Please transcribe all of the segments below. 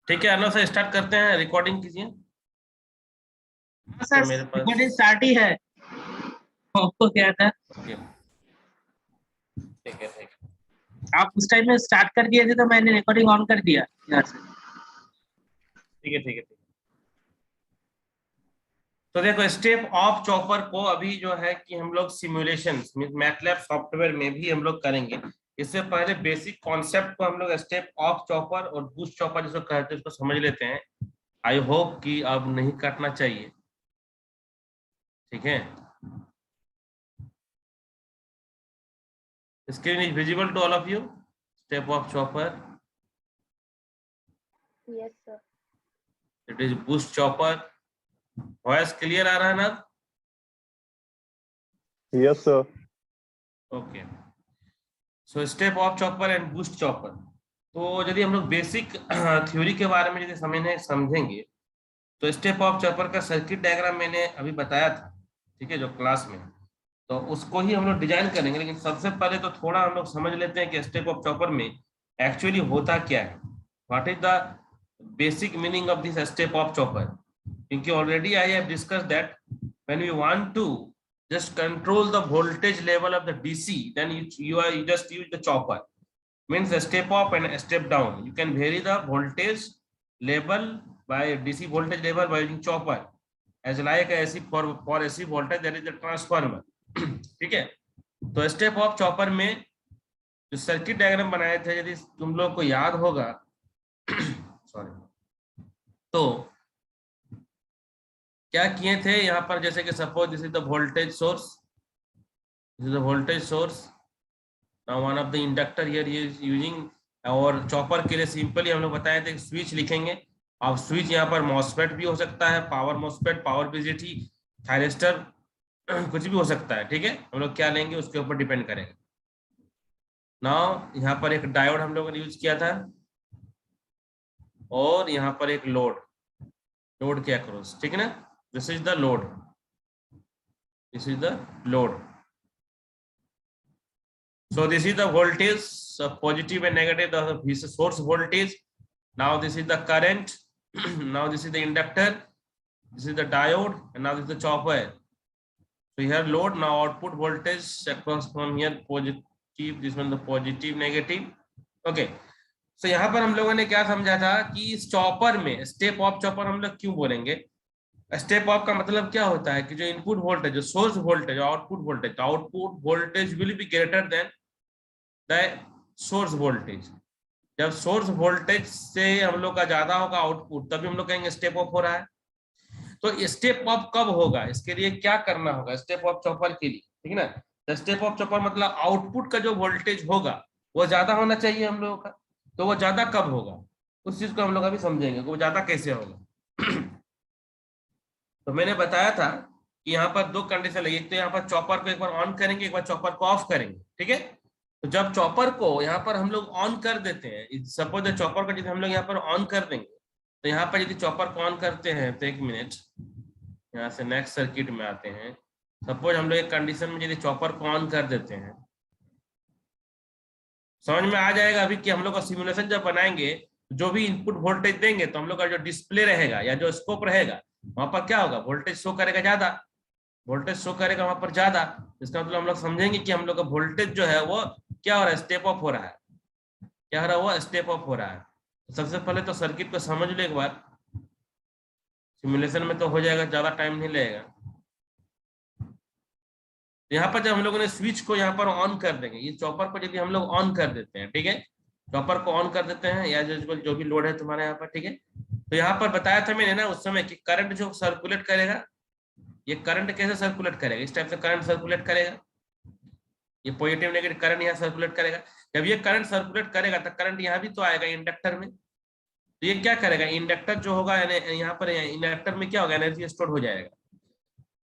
ठीक है Arnav sir, start करते हैं, रिकॉर्डिंग कीजिए। हाँ तो सर, मेरे पास रिकॉर्डिंग स्टार्ट ही है। आपको क्या था? ओके, ठीक है ठीक है आप उस टाइम में स्टार्ट कर दिए थे तो मैंने रिकॉर्डिंग ऑन कर दिया यहाँ से। ठीक है ठीक है ठीक है। तो देखो, स्टेप ऑफ चॉपर को अभी जो है कि हम लोग सिमुलेशन मैटलैब सॉफ्टवेयर में भी हम लोग करेंगे। इससे पहले बेसिक कॉन्सेप्ट को हम लोग स्टेप ऑफ चॉपर और बूस्ट चॉपर जिसको कहते हैं उसको समझ लेते हैं। आई होप कि अब नहीं काटना चाहिए, ठीक है। Screen is visible to all of you. Step up chopper, Yes, sir. It is boost chopper. Voice clear आ रहा है ना? Yes, sir. Okay, so step up chopper and boost chopper. तो यदि हम लोग बेसिक थ्योरी के बारे में यदि समझेंगे तो स्टेप ऑफ चॉपर का सर्किट डायग्राम मैंने अभी बताया था, ठीक है, जो क्लास में। तो उसको ही हम लोग डिजाइन करेंगे, लेकिन सबसे पहले तो थोड़ा हम लोग समझ लेते हैं कि स्टेप ऑफ चॉपर में एक्चुअली होता क्या है, what is the basic meaning of this step up chopper. क्योंकि already I have discuss that when we want to just control the voltage level of the DC, then you just use the chopper. Means a step up and a step down. You can vary the voltage level by DC voltage level by using chopper. As like AC for AC voltage there is a transformer. ठीक है। तो step up chopper में जो circuit diagram बनाए थे, यदि तुम लोग को याद होगा सॉरी, तो क्या किए थे यहाँ पर, जैसे कि suppose this is the voltage source, this is the voltage source. Now one of the inductor here is using, और चॉपर के लिए सिंपली हम लोग बताए थे स्विच लिखेंगे। अब स्विच यहाँ पर मॉसफेट भी हो सकता है, power MOSFET, power BJT, thyristor, कुछ भी हो सकता है, ठीक है। हम लोग क्या लेंगे उसके ऊपर डिपेंड करेंगे। नाउ यहाँ पर एक डायोड हम लोगों ने यूज किया था, और यहाँ पर एक लोड, लोड के अक्रॉस, ठीक है ना। This is the load, this is the load. So this is the voltage, so positive and negative, the source voltage. Now this is the current. Now this is the inductor. This is the diode, and now this is the chopper. So here load, now output voltage across from here positive. This one the positive, negative. Okay. So यहाँ पर हम लोगों ने क्या समझा था कि इस चॉपर में स्टेप ऑफ चॉपर हम लोग क्यों बोलेंगे। स्टेप ऑफ का मतलब क्या होता है कि जो इनपुट वोल्टेज, जो source voltage, output voltage will be greater than the source voltage. जब सोर्स वोल्टेज से हम लोग का ज्यादा होगा आउटपुट, तभी हम लोग कहेंगे स्टेप ऑफ हो रहा है। तो स्टेप ऑफ कब होगा, इसके लिए क्या करना होगा स्टेप ऑफ चॉपर के लिए, ठीक है ना। स्टेप ऑफ चॉपर मतलब आउटपुट का जो वोल्टेज होगा वो ज्यादा होना चाहिए हम लोगों का। तो वो ज्यादा कब होगा उस चीज को हम लोग अभी समझेंगे, वो ज्यादा कैसे होगा। तो मैंने बताया था कि यहाँ पर दो कंडीशन लगी, एक तो यहाँ पर चॉपर को एक बार ऑन करेंगे, एक बार चॉपर को ऑफ करेंगे, ठीक है। तो जब चॉपर को यहाँ पर हम लोग ऑन कर देते हैं, सपोज चॉपर को यदि हम लोग यहाँ पर ऑन कर देंगे, तो यहाँ पर यदि चॉपर को ऑन करते हैं तो एक मिनट, यहाँ से नेक्स्ट सर्किट में आते हैं। सपोज हम लोग एक कंडीशन में यदि चॉपर को ऑन कर देते हैं, समझ में आ जाएगा अभी कि हम लोग का सिमुलेशन जब बनाएंगे, जो भी इनपुट वोल्टेज देंगे तो हम लोग का जो डिस्प्ले रहेगा या जो स्कोप रहेगा वहां पर क्या होगा, वोल्टेज शो करेगा ज्यादा, वोल्टेज शो करेगा वहां पर ज्यादा। इसका मतलब हम लोग समझेंगे कि हम लोग का वोल्टेज जो है वो क्या हो रहा है, स्टेप अप हो रहा है। क्या हो रहा है, वो स्टेप अप हो रहा है। तो सबसे पहले तो सर्किट को समझ लो एक बार, सिमुलेशन में तो हो जाएगा, ज्यादा टाइम नहीं लगेगा। यहाँ पर जब हम लोगों ने स्विच को यहाँ पर ऑन कर देंगे, ये चॉपर को यदि हम लोग ऑन कर देते हैं, ठीक है, चॉपर को ऑन कर देते हैं या जो भी लोड है तुम्हारे यहाँ पर, ठीक है। तो यहाँ पर बताया था मैंने ना उस समय कि करंट जो सर्कुलेट करेगा, ये करंट कैसे सर्कुलेट करेगा, इस टाइप से करंट सर्कुलेट करेगा, ये पॉजिटिव नेगेटिव करंट यहाँ सर्कुलेट करेगा। जब ये करंट सर्कुलेट करेगा तो करंट यहाँ भी तो आएगा इंडक्टर में। तो ये क्या करेगा, इंडक्टर जो होगा यहाँ पर, इंडक्टर में क्या होगा, एनर्जी स्टोर हो जाएगा।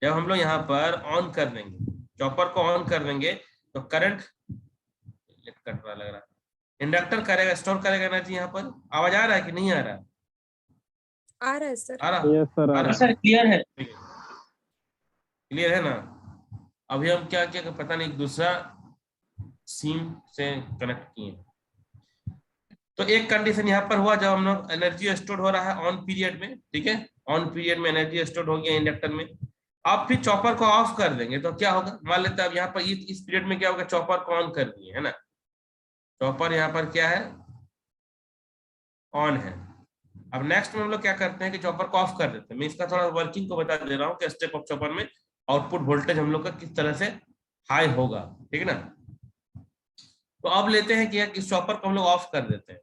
जब हम लोग यहाँ पर ऑन कर देंगे, चॉपर को ऑन कर देंगे, तो करंट कट रहा लग रहा है, इंडक्टर करेगा, स्टोर करेगा एनर्जी। यहाँ पर आवाज आ रहा है कि नहीं आ रहा है? आ रहा है सर। आ रहा, Yes, sir. आ रहा सर क्लियर है। क्लियर है ना। अभी हम क्या किया पता नहीं, दूसरा सिम से कनेक्ट किए, तो एक कंडीशन यहाँ पर हुआ, जब हम लोग एनर्जी स्टोर हो रहा है ऑन पीरियड में, ठीक है, ऑन पीरियड में एनर्जी स्टोर हो गया इंडक्टर में। आप फिर चॉपर को ऑफ कर देंगे तो क्या होगा, मान लेते हैं अब यहाँ पर इस पीरियड में क्या होगा, चॉपर को ऑन कर दिए है ना, चॉपर यहाँ पर क्या है, ऑन है। अब नेक्स्ट में हम लोग क्या करते हैं कि चॉपर को ऑफ कर देते हैं। मैं इसका थोड़ा वर्किंग को बता दे रहा हूँ कि स्टेप ऑफ चॉपर में आउटपुट वोल्टेज हम लोग का किस तरह से हाई होगा, ठीक है ना। तो अब लेते हैं कि इस चॉपर को हम लोग ऑफ कर देते हैं,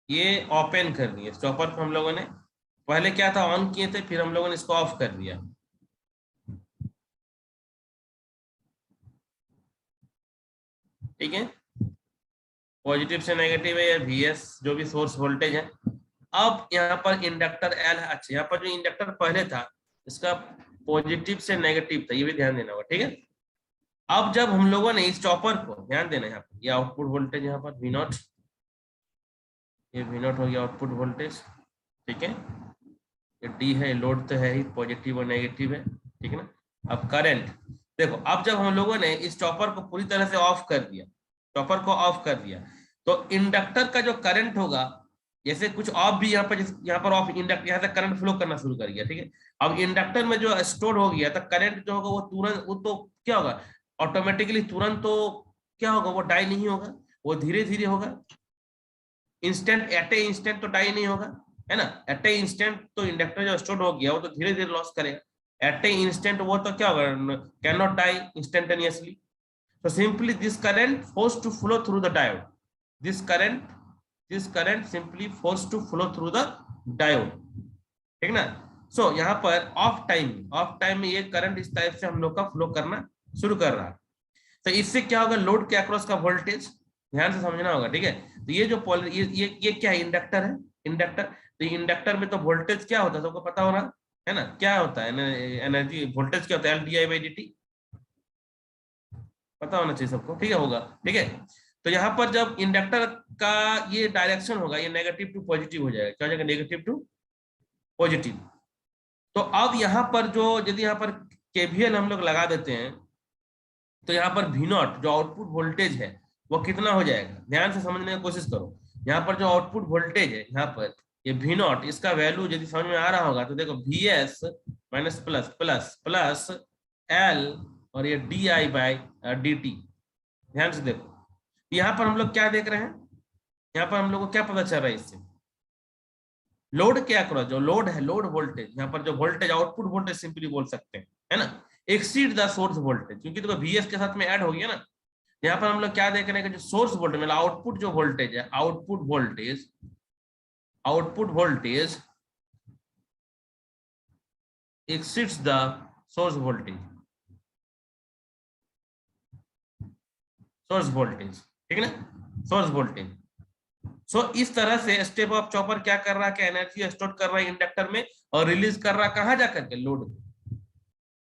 ये ओपन कर दिए चॉपर को हम लोगों ने, पहले क्या था ऑन किए थे, फिर हम लोगों ने इसको ऑफ कर दिया, ठीक है। पॉजिटिव से नेगेटिव है, या VS जो भी सोर्स वोल्टेज है। अब यहाँ पर इंडक्टर L है, अच्छा यहाँ पर जो इंडक्टर पहले था इसका पॉजिटिव से नेगेटिव था, ये भी ध्यान देना होगा, ठीक है। अब जब हम लोगों ने इस चॉपर को, ध्यान देना यहाँ पर, ये आउटपुट वोल्टेज यहाँ पर V0, ये V0 हो गया आउटपुट वोल्टेज, ठीक है। ये D है, लोड तो है ही, पॉजिटिव और नेगेटिव है, ठीक है ना। अब करंट देखो, अब जब हम लोगों ने इस चॉपर को पूरी तरह से ऑफ कर दिया, चॉपर को ऑफ कर दिया, तो इंडक्टर का जो करंट होगा, जैसे कुछ ऑफ भी यहाँ पर ऑफ इंडक्टर यहाँ से करंट फ्लो करना शुरू कर गया, ठीक है। अब इंडक्टर में जो स्टोर हो गया तो करंट जो होगा वो तुरंत, वो तो क्या होगा ऑटोमेटिकली तुरंत, तो क्या होगा, वो डाई नहीं होगा, वो धीरे धीरे होगा, इंस्टेंट एट ए इंस्टेंट तो डाई नहीं होगा, है ना। एट ए इंस्टेंट तो इंडक्टर जो स्टोर हो गया वो तो धीरे धीरे लॉस करेगा, एट ए इंस्टेंट वो तो क्या होगा, can not die instantaneously. So simply this current forced to flow through the diode. This current simply forced to flow through the diode. ठीक ना। So यहाँ पर ऑफ टाइम में ये करंट इस टाइप से हम लोग का फ्लो करना शुरू कर रहा है। तो इससे क्या होगा, लोड के अक्रॉस का वोल्टेज ध्यान से समझना होगा, ठीक है। तो ये जो ये क्या है, इंडक्टर है, इंडक्टर। तो इंडक्टर में तो वोल्टेज क्या होता है सबको पता होना है ना, क्या होता है एनर्जी, वोल्टेज क्या होता है, LdI/dt पता होना चाहिए सबको, ठीक है, होगा, ठीक है। तो यहाँ पर जब इंडक्टर का ये डायरेक्शन होगा, ये नेगेटिव टू पॉजिटिव हो जाएगा, क्या हो जाएगा, नेगेटिव टू पॉजिटिव। तो अब यहाँ पर जो, यदि यहाँ पर KVL हम लोग लगा देते हैं, तो यहाँ पर V0 जो आउटपुट वोल्टेज है वो कितना हो जाएगा, ध्यान से समझने की कोशिश करो। यहाँ पर जो आउटपुट वोल्टेज है, यहाँ पर ये V0, इसका वैल्यू यदि समझ में आ रहा होगा तो देखो, VS minus plus plus plus L और ये DI/dt। ध्यान से देखो, यहाँ पर हम लोग क्या देख रहे हैं, यहाँ पर हम लोग को क्या पता चल रहा है इससे, लोड के अक्रॉस जो लोड है, लोड वोल्टेज, यहाँ पर जो वोल्टेज आउटपुट वोल्टेज सिंपली बोल सकते हैं, है ना, एक्सीड द सोर्स वोल्टेज, क्योंकि देखो VS के साथ में ऐड हो गया ना। यहाँ पर हम लोग क्या देख रहे हैं कि जो सोर्स वोल्टेज मतलब आउटपुट जो वोल्टेज है, output voltage exceeds the source voltage, ठीक है ना, सोर्स वोल्टेज। सो इस तरह से स्टेप ऑफ चॉपर क्या कर रहा है कि एनर्जी स्टोर कर रहा है इंडक्टर में और रिलीज कर रहा है कहाँ जाकर के, लोड।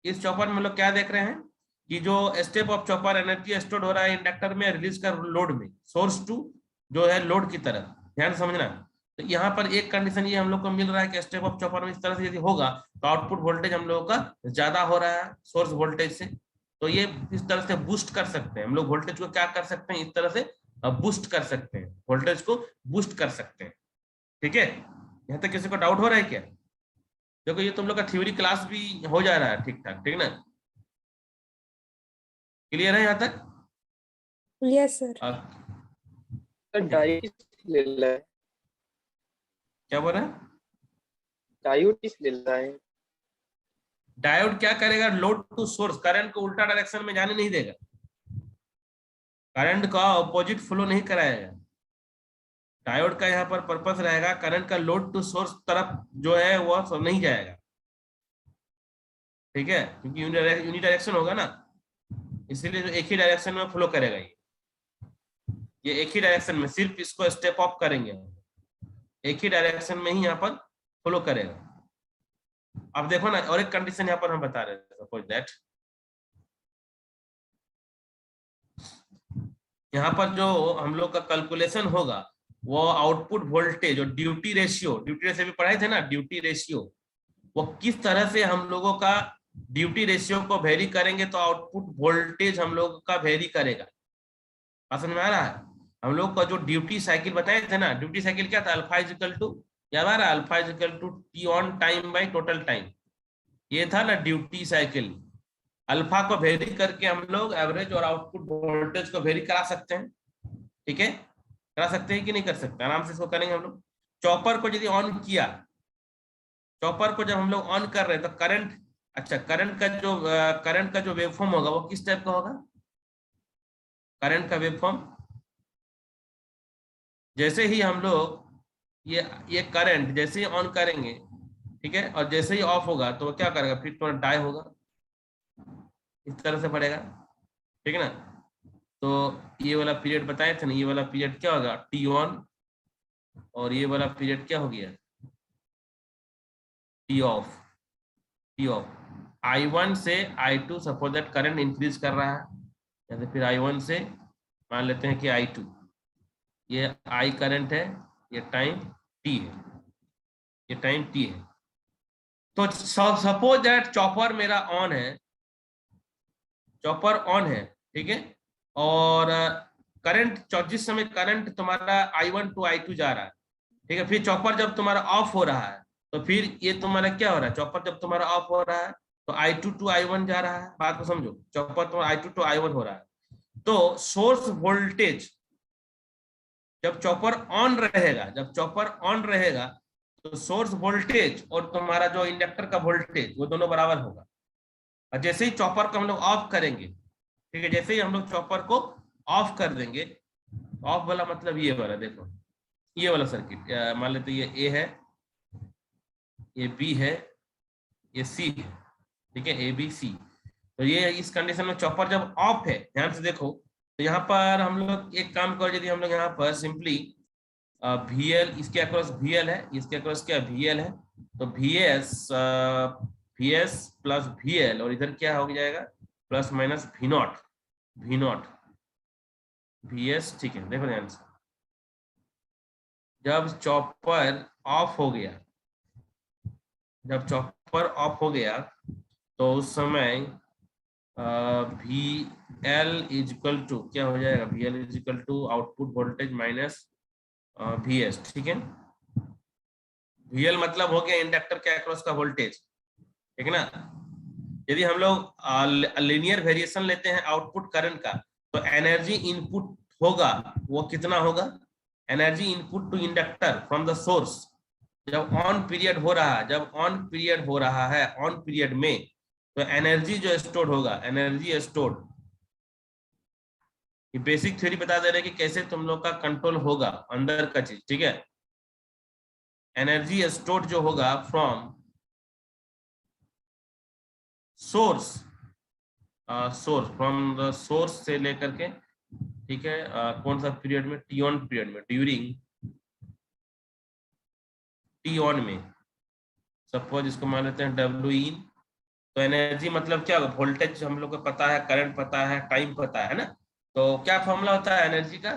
इस चॉपर में हम लोग क्या देख रहे हैं कि जो step up chopper energy store हो रहा है इंडक्टर में, रिलीज कर लोड में, सोर्स टू जो है लोड की तरफ, ध्यान समझना। तो यहाँ पर एक कंडीशन ये हम लोग को मिल रहा है कि स्टेप ऑफ चॉपर में इस तरह से यदि होगा तो आउटपुट वोल्टेज हम लोगों का ज्यादा हो रहा है सोर्स वोल्टेज से। तो ये इस तरह से बूस्ट कर सकते हैं हम लोग, वोल्टेज को क्या कर सकते हैं, इस तरह से बूस्ट कर सकते हैं, वोल्टेज को बूस्ट कर सकते हैं, ठीक है। यहाँ तक किसी को डाउट हो रहा है क्या? देखो ये तुम लोग का थ्योरी क्लास भी हो जा रहा है ठीक ठाक, ठीक ना, क्लियर है यहाँ तक? Yes sir. डायोड ले रहा है, क्या बोल रहे हैं? डायोड ले रहा है। डायोड क्या करेगा, लोड टू सोर्स, करंट को उल्टा डायरेक्शन में जाने नहीं देगा, करंट का ऑपोजिट फ्लो नहीं कराएगा। डायोड का यहाँ पर पर्पस रहेगा करंट का लोड टू सोर्स तरफ जो है वो सब नहीं जाएगा, ठीक है, क्योंकि यूनि डायरेक्शन होगा ना, इसीलिए जो एक ही डायरेक्शन में फ्लो करेगा, ये एक ही डायरेक्शन में, सिर्फ इसको स्टेप ऑफ करेंगे, एक ही डायरेक्शन में ही यहाँ पर फ्लो करेगा। अब देखो ना, और एक कंडीशन यहाँ पर हम बता रहे हैं, सपोज दैट यहाँ पर जो हम लोग का कैलकुलेशन होगा वो आउटपुट वोल्टेज और ड्यूटी रेशियो भी पढ़ाए थे ना, ड्यूटी रेशियो, वो किस तरह से हम लोगों का ड्यूटी रेशियो को वेरी करेंगे तो आउटपुट वोल्टेज हम लोग का वेरी करेगा, बात समझ में आ रहा है? हम लोग का जो ड्यूटी साइकिल बताए थे ना, ड्यूटी साइकिल क्या था? अल्फा इज इक्वल टू, याद आ रहा है? Alpha is equal to T on time by total time, ये था ना ड्यूटी साइकिल। अल्फा को वेरी करके हम लोग एवरेज और आउटपुट वोल्टेज को वेरी करा सकते हैं, ठीक है? करा सकते हैं कि नहीं कर सकते? आराम से इसको करेंगे हम लोग। चॉपर को यदि ऑन किया, चॉपर को जब हम लोग ऑन कर रहे हैं तो करंट, अच्छा करंट का जो वेवफॉर्म होगा वो किस टाइप का होगा? करंट का वेवफॉर्म, जैसे ही हम लोग ये करंट जैसे ही ऑन करेंगे, ठीक है, और जैसे ही ऑफ होगा तो वो क्या करेगा? फिर थोड़ा डाई होगा, इस तरह से पड़ेगा, ठीक है ना? तो ये वाला पीरियड बताए थे ना, ये वाला पीरियड क्या होगा? टी ऑन, और ये वाला पीरियड क्या हो गया? T of. T of I1 से I2, suppose that current increase कर रहा है, या तो फिर I1 से मान लेते हैं कि I2, ये I करंट है, ये टाइम T है, ये टाइम T है। तो सपोज दैट चॉपर मेरा ऑन है, चॉपर ऑन है, ठीक है, और करंट जिस समय करंट तुम्हारा I1 टू I2 जा रहा है, ठीक है, फिर चॉपर जब तुम्हारा ऑफ हो रहा है तो फिर ये तुम्हारा क्या हो रहा है? चॉपर जब तुम्हारा ऑफ हो रहा है तो I2 टू I1 जा रहा है, बात को समझो, चॉपर तुम्हारा I2 टू I1 हो रहा है। तो सोर्स वोल्टेज जब चॉपर ऑन रहेगा, जब चॉपर ऑन रहेगा तो सोर्स वोल्टेज और तुम्हारा जो इंडक्टर का वोल्टेज वो दोनों बराबर होगा। और जैसे ही चॉपर को हम लोग ऑफ करेंगे, ठीक है, जैसे ही हम लोग चॉपर को ऑफ कर देंगे, ऑफ वाला मतलब ये वाला, देखो ये वाला सर्किट, मान लेते ये ए है, ये बी है, ये सी है, ठीक है, ए बी सी। तो ये इस कंडीशन में चॉपर जब ऑफ है, ध्यान से देखो, तो यहाँ पर हम लोग एक काम करो, यदि हम लोग यहाँ पर सिंपली VL, इसके अक्रॉस VL है, इसके अक्रॉस क्या VL है, तो VS प्लस VL, और इधर क्या हो जाएगा? प्लस माइनस V0 VS, ठीक है। देखो ध्यान से, जब चॉपर ऑफ हो गया, जब चॉपर ऑफ हो गया तो उस समय VL इज इक्वल टू क्या हो जाएगा? VL is equal to output voltage minus VS, ठीक है। VL मतलब हो गया इंडक्टर के अक्रॉस का वोल्टेज, ठीक है ना। यदि हम लोग लीनियर वेरिएशन लेते हैं आउटपुट करंट का, तो एनर्जी इनपुट होगा, वो कितना होगा? Energy input to inductor from the source, जब ऑन पीरियड हो रहा है, जब ऑन पीरियड हो रहा है, ऑन पीरियड में, तो एनर्जी जो स्टोर होगा, एनर्जी स्टोर, ये बेसिक थ्योरी बता दे रहे हैं कि कैसे तुम लोग का कंट्रोल होगा अंदर का चीज, ठीक है। एनर्जी स्टोर जो होगा from source, source from the source से लेकर के, ठीक है, कौन सा पीरियड में? टी ऑन पीरियड में, ड्यूरिंग टी ऑन में, सपोज इसको मान लेते हैं W इन। तो एनर्जी मतलब क्या होगा? वोल्टेज हम लोग को पता है, करंट पता है, टाइम पता है ना। तो क्या फॉर्मूला होता है एनर्जी का?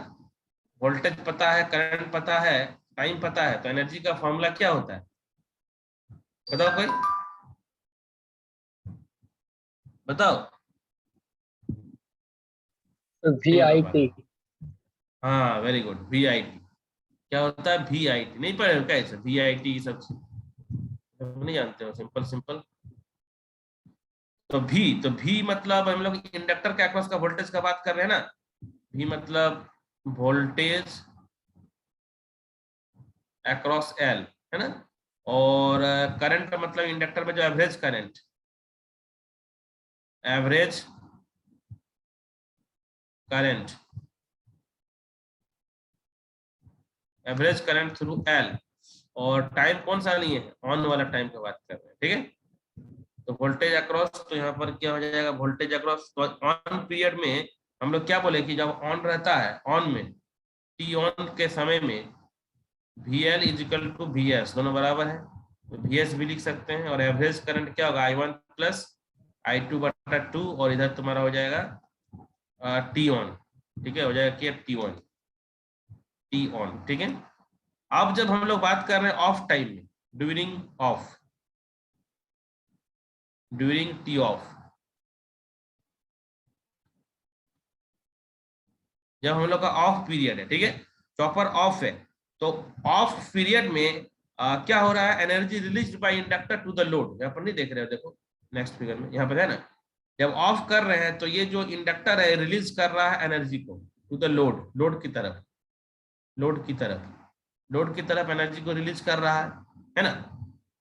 वोल्टेज पता है, करंट पता है, टाइम पता है, तो एनर्जी का फॉर्मूला क्या होता है? बताओ कोई, बताओ। VIT। हाँ वेरी गुड, VIT। क्या होता है VIT? नहीं पढ़े हो क्या ऐसे VIT सब नहीं जानते हो? Simple simple. तो V मतलब हम लोग इंडक्टर के अक्रॉस का वोल्टेज का बात कर रहे हैं ना। V मतलब वोल्टेज अक्रॉस L, है ना। और करंट का मतलब इंडक्टर में जो average current, average current, average current through L। और टाइम कौन सा लिए है? ऑन वाला टाइम की बात कर रहे हैं, ठीक है। तो वोल्टेज अक्रॉस, तो यहाँ पर क्या हो जाएगा? Voltage across. तो ऑन पीरियड में हम लोग क्या बोले कि जब ऑन रहता है, ऑन में, टी ऑन के समय में VL is equal to VS, दोनों बराबर है, तो VS भी लिख सकते हैं। और एवरेज करंट क्या होगा? I1 प्लस I2/2, और इधर तुम्हारा हो जाएगा टी ऑन, ठीक है, हो जाएगा क्या? टी ऑन, ठीक है। अब जब हम लोग बात कर रहे हैं ऑफ टाइम में, during of, during T of, जब हम लोग का ऑफ पीरियड है, ठीक है, चॉपर ऑफ है, तो ऑफ पीरियड में क्या हो रहा है, energy release by inductor to the load. यहाँ पर नहीं देख रहे हो, देखो नेक्स्ट फिगर में यहाँ पर है ना, जब ऑफ कर रहे हैं तो ये जो इंडक्टर है रिलीज कर रहा है एनर्जी को टू द लोड, लोड की तरफ, लोड की तरफ, लोड की तरफ एनर्जी को रिलीज कर रहा है ना।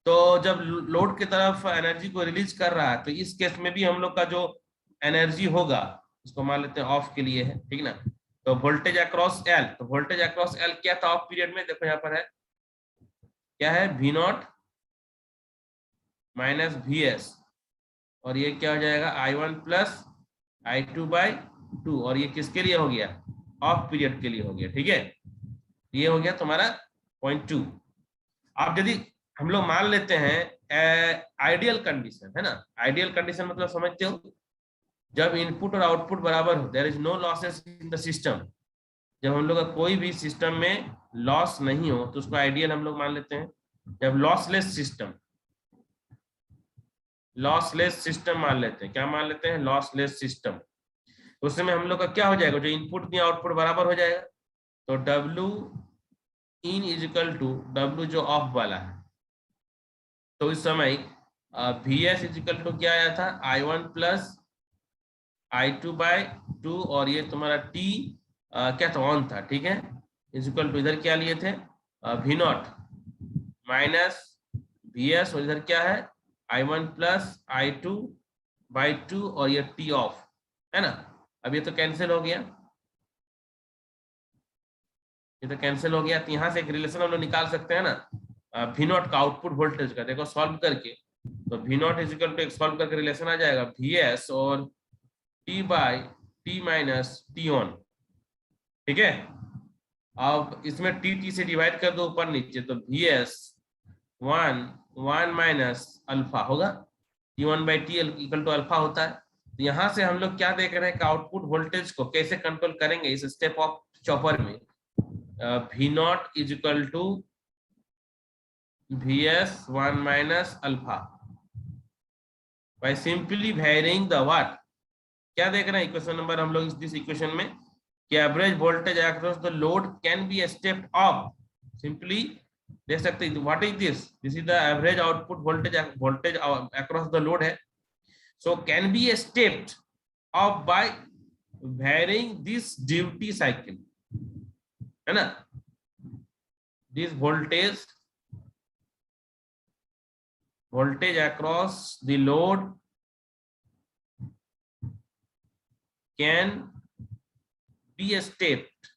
तो जब लोड की तरफ एनर्जी को रिलीज कर रहा है तो इस केस में भी हम लोग का जो एनर्जी होगा, इसको मान लेते हैं ऑफ के लिए है, ठीक ना। तो वोल्टेज अक्रॉस एल, तो वोल्टेज अक्रॉस एल क्या था ऑफ पीरियड में, देखो यहाँ पर है, क्या है, V nought minus V S, और ये क्या हो जाएगा, I1 प्लस I2/2, और ये किसके लिए हो गया, ऑफ पीरियड के लिए हो गया, ठीक है। ये हो गया तुम्हारा 0.2। अब यदि हम लोग मान लेते हैं आइडियल कंडीशन, है ना, आइडियल कंडीशन मतलब समझते हो, जब इनपुट और आउटपुट बराबर हो, there is no losses in the system, जब हम लोग का कोई भी सिस्टम में लॉस नहीं हो तो उसको आइडियल हम लोग मान लेते हैं। जब लॉसलेस सिस्टम, लॉसलेस सिस्टम मान लेते हैं, क्या मान लेते हैं, लॉसलेस सिस्टम, उस समय हम लोग का क्या हो जाएगा, जो इनपुट दिया आउटपुट बराबर हो जाएगा, तो W in is equal to W जो ऑफ वाला है, तो इस समय VS इज इक्वल टू क्या आया था, I1 प्लस I2/2, और ये तुम्हारा T क्या था, ऑन था, ठीक है, इज इक्वल टू इधर क्या लिए थे, V0 माइनस VS, और इधर क्या है, I1 प्लस I2/2, और ये T ऑफ, है ना। अब ये तो कैंसिल हो गया, ये तो कैंसिल हो गया, तो यहाँ से एक रिलेशन हम लोग निकाल सकते हैं ना, V0 का आउटपुट वोल्टेज का, देखो सॉल्व करके, तो V0 इज इक्वल टू एक सॉल्व करके रिलेशन आ जाएगा, VS और T/T माइनस T ऑन, ठीक है। अब इसमें T से डिवाइड कर दो ऊपर नीचे, तो VS 1 माइनस अल्फा होगा, T1/T इक्वल टू अल्फा होता है। तो यहाँ से हम लोग क्या देख रहे हैं कि आउटपुट वोल्टेज को कैसे कंट्रोल करेंगे इस स्टेप ऑफ चॉपर में, V0 is equal to VS 1 minus alpha by simply varying the what, क्या देख रहे हैं इक्वेशन नंबर हम लोग इस इक्वेशन में, कि average voltage across the load can be step up, simply देख सकते हैं, what is this, this is the average output voltage across the load है, so can be stepped up by varying this duty cycle, है ना, this voltage across the load can be stepped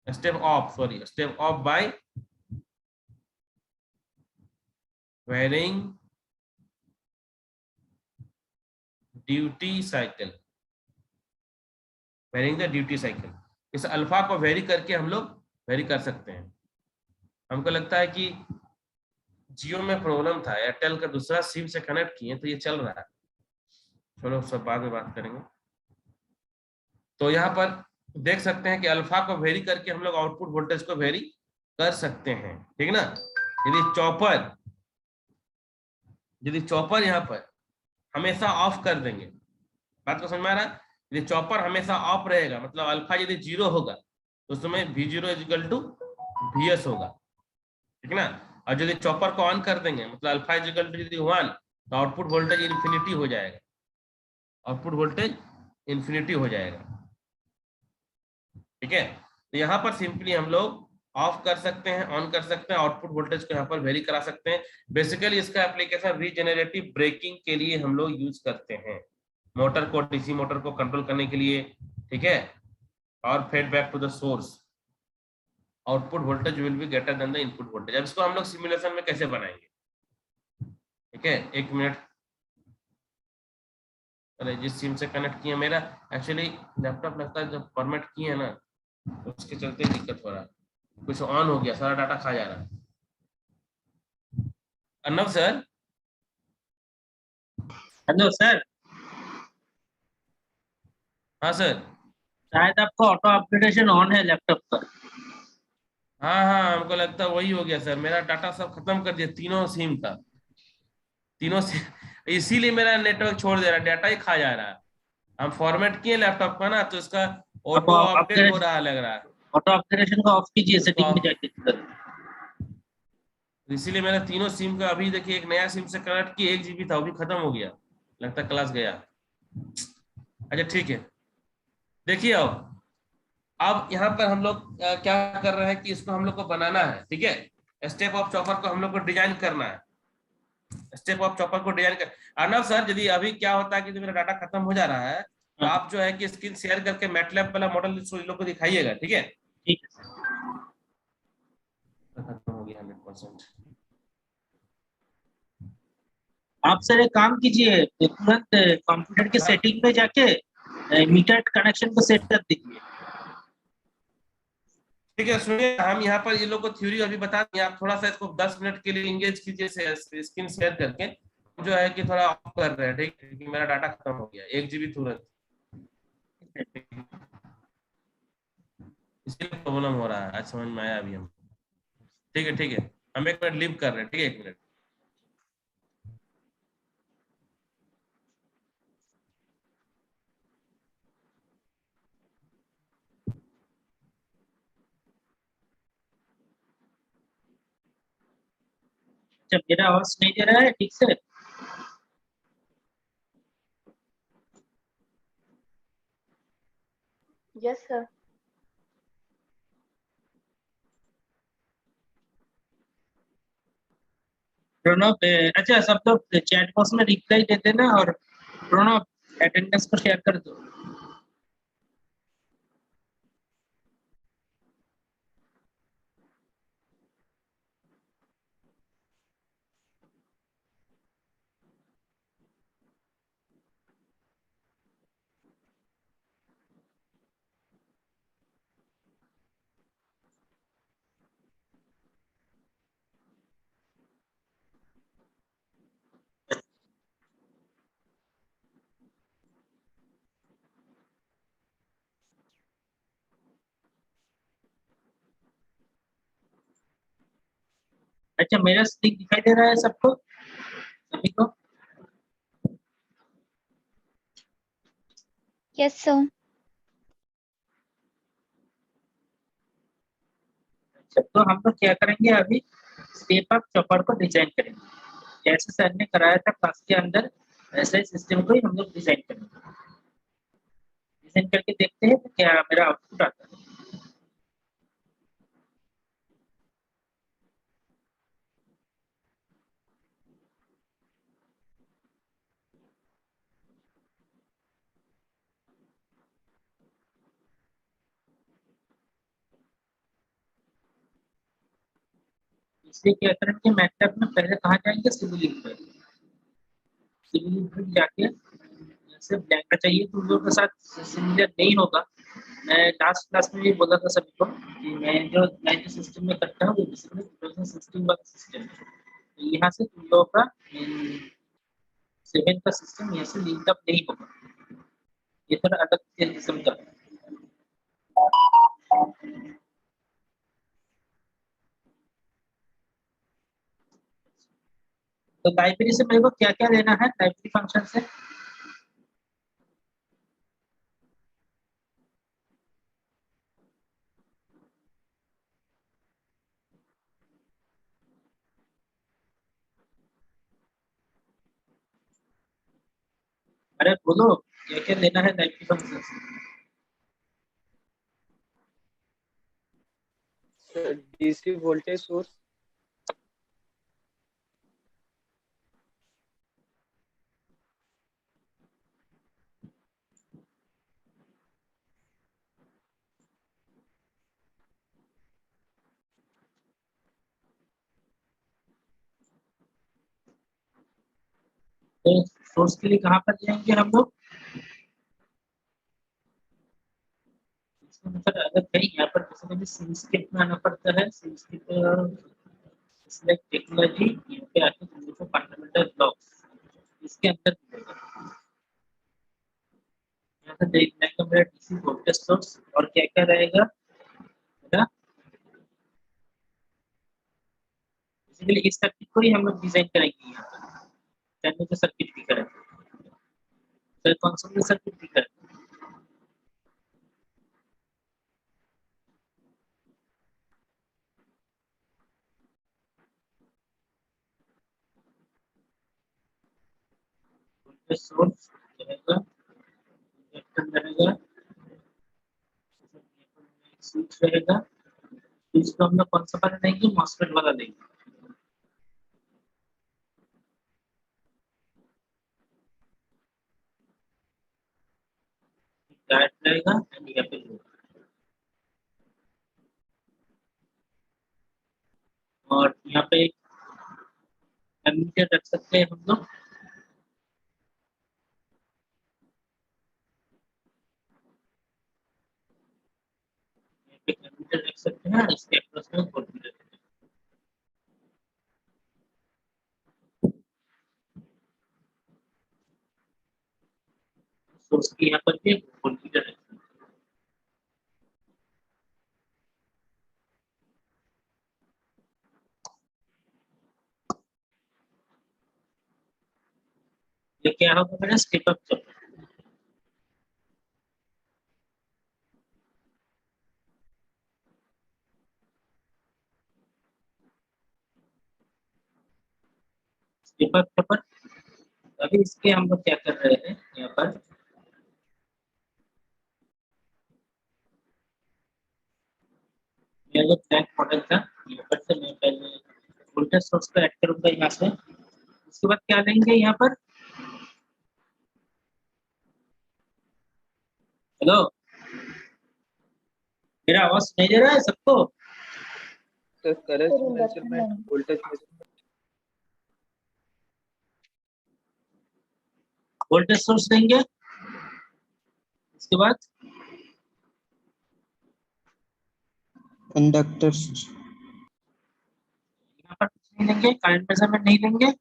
step off by varying duty cycle, varying the duty cycle। इस alpha को vary करके हम लोग very कर सकते हैं। हमको लगता है कि जियो में प्रॉब्लम था, एयरटेल का दूसरा सिम से कनेक्ट किए तो ये चल रहा है, चलो सब बाद में बात करेंगे। तो यहाँ पर देख सकते हैं कि अल्फा को वेरी करके हम लोग आउटपुट वोल्टेज को वेरी कर सकते हैं, ठीक ना। यदि चॉपर यहाँ पर हमेशा ऑफ कर देंगे, बात को समझ में आ रहा है, यदि चॉपर हमेशा ऑफ रहेगा, मतलब अल्फा यदि 0 होगा तो उस समय V0 is equal to VS होगा, ठीक ना। और यदि चॉपर को ऑन कर देंगे, मतलब अल्फा इज इक्वल टू यदि 1, तो आउटपुट वोल्टेज इन्फिनिटी हो जाएगा, आउटपुट वोल्टेज इन्फिनिटी हो जाएगा, ठीक है। तो यहाँ पर सिंपली हम लोग ऑफ कर सकते हैं, ऑन कर सकते हैं, आउटपुट वोल्टेज को यहाँ पर वेरी करा सकते हैं। बेसिकली इसका एप्लीकेशन रीजेनरेटिव ब्रेकिंग के लिए हम लोग यूज करते हैं, मोटर को, डीसी मोटर को कंट्रोल करने के लिए, ठीक है। और fed back to the source, output voltage will be greater than the input voltage. अब इसको हम लोग सिमुलेशन में कैसे बनाएंगे, ठीक है, 1 मिनट। अरे जिस सिम से कनेक्ट किया, मेरा एक्चुअली लैपटॉप लगता है जब फॉर्मेट किए है ना, तो उसके चलते दिक्कत हो रहा है, कुछ ऑन हो गया, सारा डाटा खा जा रहा है। अर्नव सर, हेलो सर, हाँ सर, शायद आपका ऑटो अपडेटेशन ऑन है लैपटॉप पर। हाँ हाँ, हमको लगता है वही हो गया सर, मेरा डाटा सब खत्म कर दिया तीनों सिम का, इसीलिए मेरा नेटवर्क छोड़ दे रहा है, डाटा ही खा जा रहा है। हम फॉर्मेट किए लैपटॉप का ना, तो इसका अब ऑटो अपडेट हो अपग्रेड रहा लग रहा है। ऑटो अपग्रेडेशन को ऑफ कीजिए इसको सेटिंग में off- जाके तुरंत। इसीलिए मैंने तीनों सिम का अभी देखिए एक नया सिम से कनेक्ट किया, 1 GB था वो भी खत्म हो गया, लगता है क्लास गया। अच्छा ठीक है, देखिए अब यहाँ पर हम लोग क्या कर रहे हैं कि इसको हम लोग को बनाना है, ठीक है। स्टेप ऑफ चॉपर को हम लोग को डिजाइन करना है, स्टेप ऑफ चॉपर को डिजाइन कर। अर्नव सर, यदि अभी क्या होता है कि जो मेरा डाटा खत्म हो जा रहा है, तो हाँ, आप जो है कि स्क्रीन शेयर करके मैटलैब वाला मॉडल इन लोग को दिखाइएगा, ठीक है। ठीक है सर। खत्म हो गया 100%। आप सर एक काम कीजिए, तुरंत कंप्यूटर के हाँ सेटिंग में जाके मीटर कनेक्शन को सेट कर दीजिए। ठीक है, सुनिए, हम यहाँ पर ये लोग को थ्योरी अभी बता दें, आप थोड़ा सा इसको 10 मिनट के लिए इंगेज कीजिए स्क्रीन शेयर करके। जो है कि थोड़ा ऑफ कर रहे हैं, ठीक है, क्योंकि मेरा डाटा खत्म हो गया, 1 GB तुरंत, इसलिए प्रॉब्लम हो रहा है। आज समझ में आया अभी हम। ठीक है ठीक है, हम 1 मिनट लीव कर रहे हैं, ठीक है, 1 मिनट। जब मेरा आवाज नहीं दे रहा है ठीक से? Yes, sir. प्रणव अच्छा सब लोग चैट बॉक्स में रिप्लाई दे देना, और प्रणव अटेंडेंस को शेयर कर दो। अच्छा मेरा स्टिक दिखाई दे रहा है सबको, सभी को? Yes, sir. अच्छा तो हम लोग क्या करेंगे अभी, स्टेप अप चॉपर को डिजाइन करेंगे। जैसे सर ने कराया था क्लास के अंदर, वैसे सिस्टम को ही हम लोग डिजाइन करेंगे। डिजाइन करके देखते हैं तो क्या मेरा आउटपुट आता है। इसलिए क्या करेंगे, मैटलैब में पहले कहाँ जाएंगे, सिमुलिंक में। सिमुलिंक में जाके जैसे ब्लैंक चाहिए तो उन लोगों के साथ सिमिलर नहीं होगा। मैं लास्ट क्लास में भी बोला था सभी को कि मैं जो सिस्टम में करता हूँ वो बेसिकली सिस्टम वाला सिस्टम है। तो यहाँ से तुम लोगों का 7 का सिस्टम यहाँ से लिंक अप नहीं होगा, ये थोड़ा अलग किस्म का है। तो लाइब्रेरी से मेरे को क्या क्या लेना है, लाइब्रेरी फंक्शन से? अरे बोलो क्या क्या लेना है लाइब्रेरी फंक्शन से? DC वोल्टेज सोर्स, तो सोर्स के लिए कहाँ पर जाएंगे हम लोग? इसका मतलब अलग है, यहाँ पर किसी ने भी सिंस्क्रिप्ट में आना पड़ता है। सिंस्क्रिप्ट सिलेक्ट टेक्नोलॉजी, यहाँ पे आके तुम लोग को फंडामेंटल ब्लॉक्स इसके अंदर मिलेगा। यहाँ से देखने का मेरा डीसी वोल्टेज सोर्स और क्या क्या रहेगा मेरा, बेसिकली इस सर्किट को ही हम लोग डिजाइन करेंगे। यहाँ पर जो सर्किट भी करेंगे फिर कौन सा सर्किट दिखा है? सोर्स रहेगा, इंडक्टर रहेगा, स्विच रहेगा। स्विच को हम लोग कौन सा वाला लेंगे? मॉसफेट वाला लेंगे। डायट रहेगा एंड यहाँ पे लोड। और यहाँ पे एक एमीटर रख सकते हैं हम लोग। यहाँ पे एमीटर रख सकते हैं, इसके अक्रॉस में वोल्टमीटर। सोर्स के यहाँ पर भी वोल्टमीटर रख सकते हैं। ये क्या होगा मेरा? स्टेप अप चल रहा है। स्टेप अप पर अभी इसके हम लोग क्या कर रहे हैं यहाँ पर? मेरा जो ब्लैक मॉडल था, यहाँ पर से मैं पहले वोल्टेज सोर्स को ऐड करूंगा यहाँ से। उसके बाद क्या लेंगे यहाँ पर? हेलो, मेरा आवाज सुनाई दे रहा है सबको? Sir, current Sir, induction measurement, line. voltage measurement. Voltage source लेंगे, उसके बाद इंडक्टर्स यहाँ पर कुछ नहीं लेंगे, करंट मेजरमेंट नहीं लेंगे।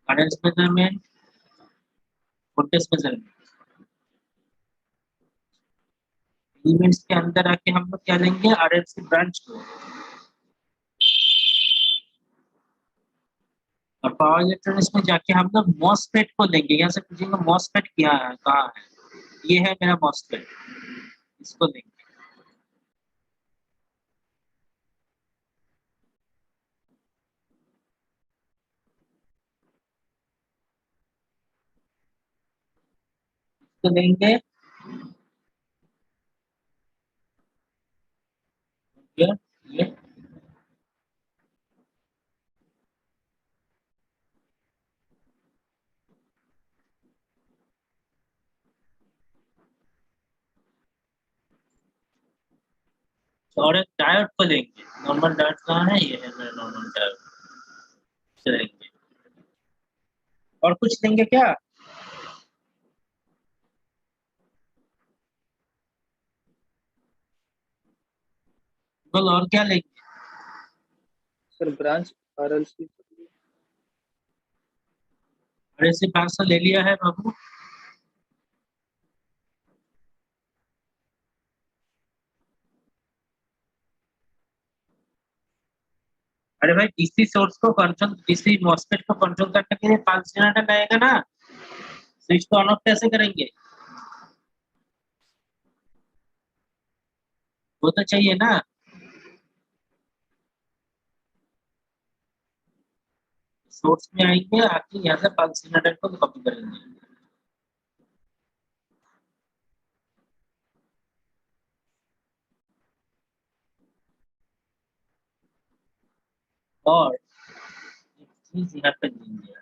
Current measurement, voltage measurement, elements के अंदर आके हम लोग क्या लेंगे? आरएलसी ब्रांच को। और पावर इलेक्ट्रॉनिक्स में जाके हम लोग मॉसफेट को लेंगे। यहाँ से पूछेंगे मॉसफेट क्या है, कहाँ है? ये है मेरा मॉसफेट, इसको लेंगे। इसको लेंगे, ये और एक डायोड को लेंगे। नॉर्मल डायोड कहाँ है? ये है मेरा नॉर्मल डायोड, इसे लेंगे। और कुछ लेंगे क्या? बोल, और क्या लेंगे? Sir, branch RLC. अरे से 500 ले लिया है बाबू। अरे भाई, डीसी सोर्स को कंट्रोल, डीसी मॉसफेट को कंट्रोल करने के लिए 5 जनरेटर लगेगा ना। स्विच को ऑन ऑफ कैसे करेंगे? वो तो चाहिए ना। सोर्स में आएंगे, आके यहाँ से 5 जनरेटर को कॉपी करेंगे। और एक चीज यहाँ पे देंगे।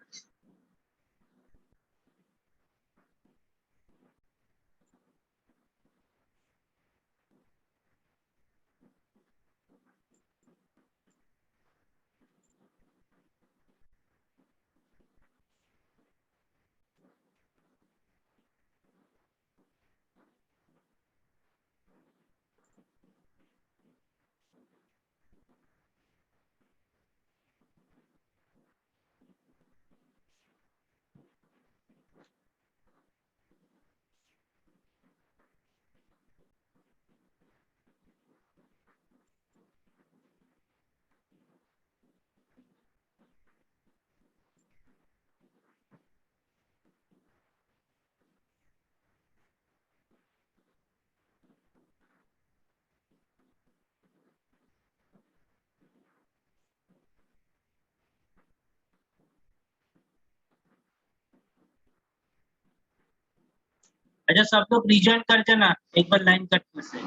अच्छा सब लोग रिजॉइन कर जाना एक बार लाइन कट से